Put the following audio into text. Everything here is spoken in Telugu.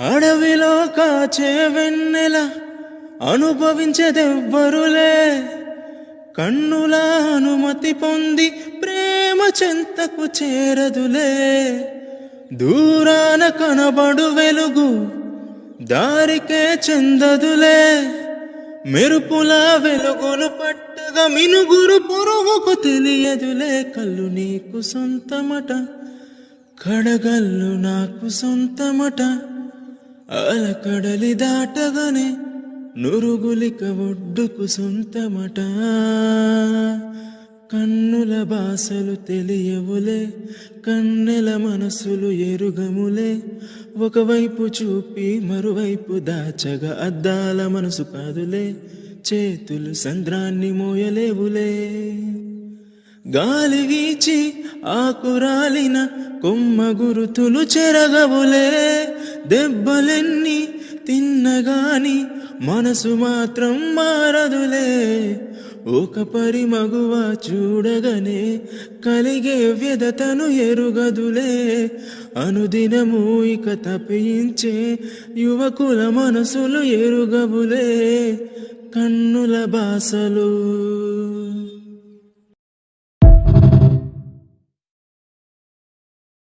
అడవిలో కాచే వెన్నెల అనుభవించేదెవ్వరులే, కన్నుల అనుమతి పొంది ప్రేమ చెంతకు చేరదులే. దూరాన కనబడు వెలుగు దారికే చెందదులే, మెరుపుల వెలుగులు పట్టగా మినుగురు పొరుగుకు తెలియదులే. కళ్ళు నీకు సొంతమట, కడగల్లు నాకు సొంతమట, అలకడలి దాటగానే నురుగులిక ఒడ్డుకు సొంతమట. కన్నుల భాషలు తెలియవులే, కన్నెల మనసులు ఎరుగములే. ఒకవైపు చూపి మరువైపు దాచగా అద్దాల మనసు కాదులే, చేతులు సంద్రాన్ని మోయలేవులే. గాలి వీచి ఆకురాలిన కొమ్మ గురుతులు చెరగవులే, దెబ్బలెన్ని తిన్నగాని మనసు మాత్రం మారదులే. ఒక పరిమగువ చూడగనే కలిగే వ్యధతను ఎరుగదులే, అనుదినము ఇక తప్పించే యువకుల మనసులు ఎరుగవులే. కన్నుల భాషలు